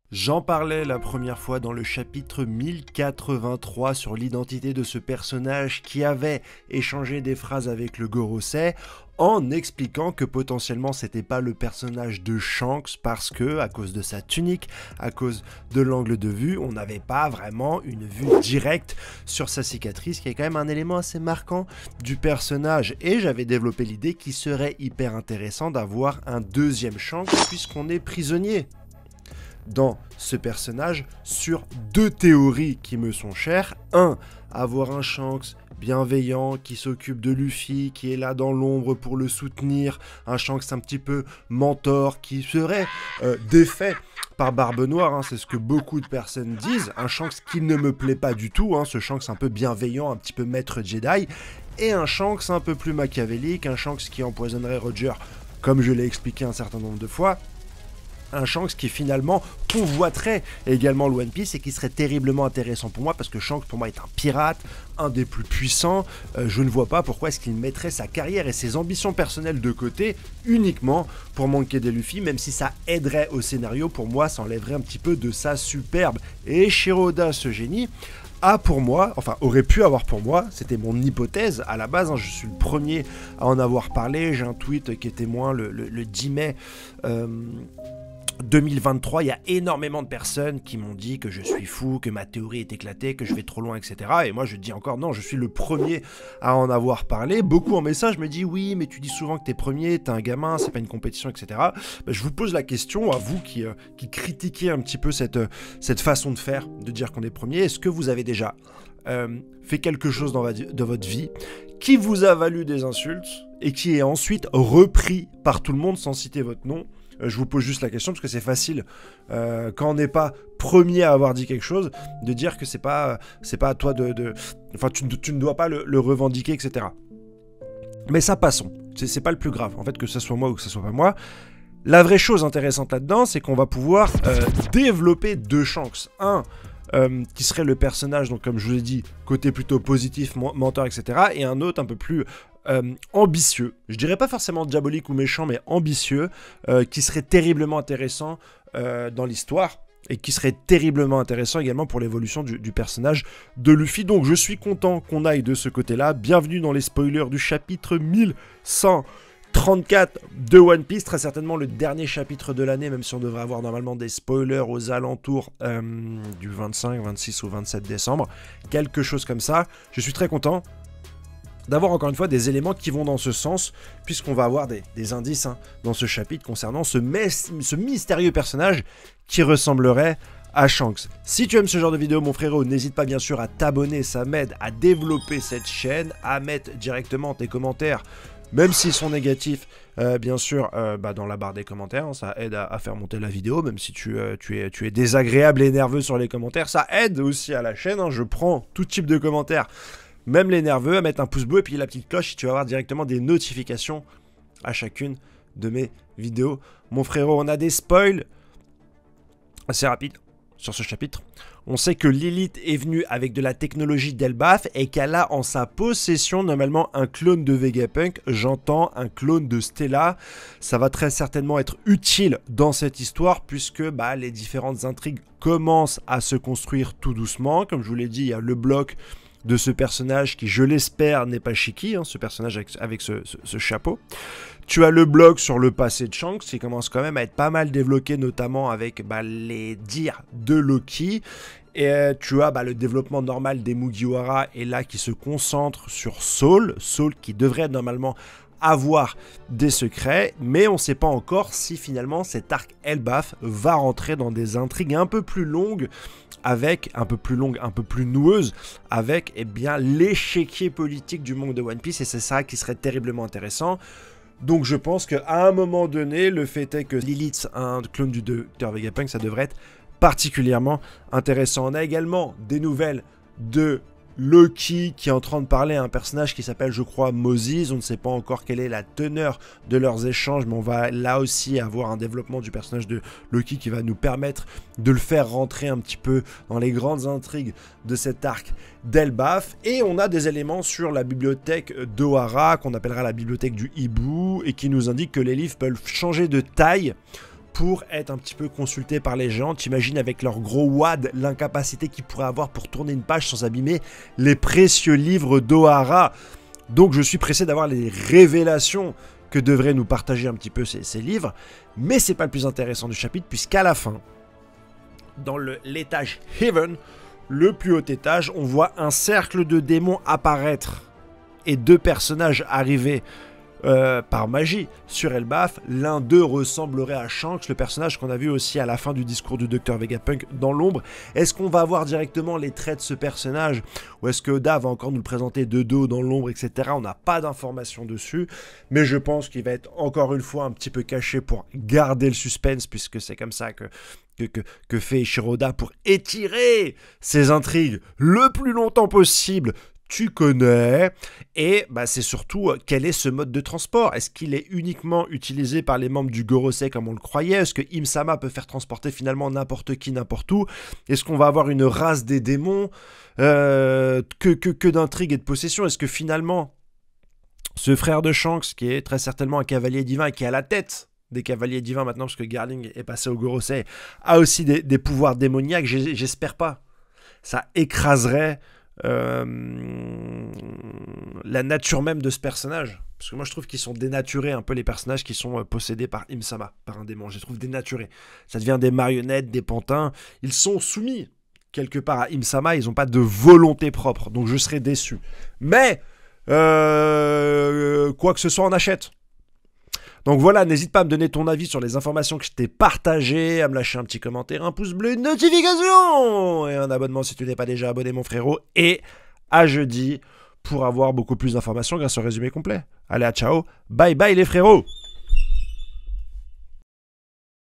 J'en parlais la première fois dans le chapitre 1083 sur l'identité de ce personnage qui avait échangé des phrases avec le Gorosei, en expliquant que potentiellement c'était pas le personnage de Shanks parce que, à cause de sa tunique, à cause de l'angle de vue, on n'avait pas vraiment une vue directe sur sa cicatrice, qui est quand même un élément assez marquant du personnage. Et j'avais développé l'idée qu'il serait hyper intéressant d'avoir un deuxième Shanks puisqu'on est prisonnier dans ce personnage sur deux théories qui me sont chères. Un, avoir un Shanks bienveillant qui s'occupe de Luffy, qui est là dans l'ombre pour le soutenir, un Shanks un petit peu mentor qui serait défait par Barbe Noire, hein, c'est ce que beaucoup de personnes disent, un Shanks qui ne me plaît pas du tout, hein, ce Shanks un peu bienveillant, un petit peu maître Jedi, et un Shanks un peu plus machiavélique, un Shanks qui empoisonnerait Roger, comme je l'ai expliqué un certain nombre de fois, un Shanks qui finalement convoiterait également le One Piece et qui serait terriblement intéressant pour moi parce que Shanks pour moi est un pirate, un des plus puissants, je ne vois pas pourquoi est-ce qu'il mettrait sa carrière et ses ambitions personnelles de côté uniquement pour manquer des Luffy, même si ça aiderait au scénario, pour moi ça enlèverait un petit peu de sa superbe. Et Shiroda, ce génie, a pour moi, enfin aurait pu avoir pour moi, c'était mon hypothèse à la base, hein, je suis le premier à en avoir parlé, j'ai un tweet qui est témoin le 10 mai 2023, il y a énormément de personnes qui m'ont dit que je suis fou, que ma théorie est éclatée, que je vais trop loin, etc. Et moi, je dis encore non, je suis le premier à en avoir parlé. Beaucoup en message me disent oui, mais tu dis souvent que t'es premier, t'es un gamin, c'est pas une compétition, etc. Ben, je vous pose la question à vous qui critiquez un petit peu cette façon de faire, de dire qu'on est premier. Est-ce que vous avez déjà fait quelque chose de votre vie qui vous a valu des insultes et qui est ensuite repris par tout le monde sans citer votre nom? Je vous pose juste la question parce que c'est facile quand on n'est pas premier à avoir dit quelque chose de dire que c'est pas à toi enfin tu ne dois pas le revendiquer, etc. Mais ça, passons, c'est pas le plus grave en fait, que ce soit moi ou que ce soit pas moi. La vraie chose intéressante là-dedans, c'est qu'on va pouvoir développer deux Shanks. Un qui serait le personnage, donc comme je vous ai dit, côté plutôt positif, mentor, etc. Et un autre un peu plus ambitieux, je dirais pas forcément diabolique ou méchant, mais ambitieux, qui serait terriblement intéressant dans l'histoire, et qui serait terriblement intéressant également pour l'évolution du personnage de Luffy. Donc je suis content qu'on aille de ce côté-là. Bienvenue dans les spoilers du chapitre 1134 de One Piece, très certainement le dernier chapitre de l'année, même si on devrait avoir normalement des spoilers aux alentours du 25, 26 ou 27 décembre, quelque chose comme ça. Je suis très content d'avoir encore une fois des éléments qui vont dans ce sens, puisqu'on va avoir des indices dans ce chapitre concernant ce mystérieux personnage qui ressemblerait à Shanks. Si tu aimes ce genre de vidéo, mon frérot, n'hésite pas bien sûr à t'abonner, ça m'aide à développer cette chaîne, à mettre directement tes commentaires, même s'ils sont négatifs, bien sûr, dans la barre des commentaires, hein, ça aide à faire monter la vidéo, même si tu es désagréable et nerveux sur les commentaires, ça aide aussi à la chaîne, hein, je prends tout type de commentaires, même les nerveux, à mettre un pouce bleu et puis la petite cloche si tu vas avoir directement des notifications à chacune de mes vidéos. Mon frérot, on a des spoils assez rapides sur ce chapitre. On sait que Lilith est venue avec de la technologie d'Elbaf et qu'elle a en sa possession normalement un clone de Vegapunk, j'entends un clone de Stella. Ça va très certainement être utile dans cette histoire puisque les différentes intrigues commencent à se construire tout doucement. Comme je vous l'ai dit, il y a le bloc de ce personnage qui, je l'espère, n'est pas Shiki, hein, ce personnage avec ce chapeau. Tu as le bloc sur le passé de Shanks qui commence quand même à être pas mal développé, notamment avec les dires de Loki. Et tu as le développement normal des Mugiwara et là qui se concentre sur Saul qui devrait normalement avoir des secrets, mais on ne sait pas encore si finalement cet arc Elbaf va rentrer dans des intrigues un peu plus longues, un peu plus noueuses, avec l'échiquier politique du monde de One Piece, et c'est ça qui serait terriblement intéressant. Donc je pense qu'à un moment donné, le fait est que Lilith, un clone du Dr Vegapunk, ça devrait être particulièrement intéressant. On a également des nouvelles de Loki qui est en train de parler à un personnage qui s'appelle, je crois, Moses. On ne sait pas encore quelle est la teneur de leurs échanges, mais on va là aussi avoir un développement du personnage de Loki qui va nous permettre de le faire rentrer un petit peu dans les grandes intrigues de cet arc d'Elbaf. Et on a des éléments sur la bibliothèque d'Ohara, qu'on appellera la bibliothèque du hibou, et qui nous indique que les livres peuvent changer de taille pour être un petit peu consultés par les gens. T'imagines avec leur gros wad l'incapacité qu'ils pourraient avoir pour tourner une page sans abîmer les précieux livres d'Ohara. Donc je suis pressé d'avoir les révélations que devraient nous partager un petit peu ces livres. Mais c'est pas le plus intéressant du chapitre, puisqu'à la fin, dans l'étage Heaven, le plus haut étage, on voit un cercle de démons apparaître et 2 personnages arriver par magie sur Elbaf. L'un d'eux ressemblerait à Shanks, le personnage qu'on a vu aussi à la fin du discours du Dr Vegapunk dans l'ombre. Est-ce qu'on va voir directement les traits de ce personnage, ou est-ce que Oda va encore nous le présenter de dos dans l'ombre, etc. On n'a pas d'informations dessus, mais je pense qu'il va être encore une fois un petit peu caché pour garder le suspense, puisque c'est comme ça que fait Shiroda pour étirer ses intrigues le plus longtemps possible. Tu connais, et c'est surtout quel est ce mode de transport. Est-ce qu'il est uniquement utilisé par les membres du Gorosei comme on le croyait? Est-ce que Im-sama peut faire transporter finalement n'importe qui, n'importe où? Est-ce qu'on va avoir une race des démons? Que d'intrigue et de possession? Est-ce que finalement, ce frère de Shanks, qui est très certainement un cavalier divin et qui est à la tête des cavaliers divins maintenant, parce que Garling est passé au Gorosei, a aussi des pouvoirs démoniaques? J'espère pas. Ça écraserait la nature même de ce personnage, parce que moi je trouve qu'ils sont dénaturés un peu, les personnages qui sont possédés par Im-sama, par un démon. Je les trouve dénaturés. Ça devient des marionnettes, des pantins. Ils sont soumis quelque part à Im-sama, ils n'ont pas de volonté propre, donc je serais déçu. Mais quoi que ce soit, on achète. Donc voilà, n'hésite pas à me donner ton avis sur les informations que je t'ai partagées, à me lâcher un petit commentaire, un pouce bleu, une notification et un abonnement si tu n'es pas déjà abonné, mon frérot. Et à jeudi pour avoir beaucoup plus d'informations grâce au résumé complet. Allez, à ciao, bye bye les frérots.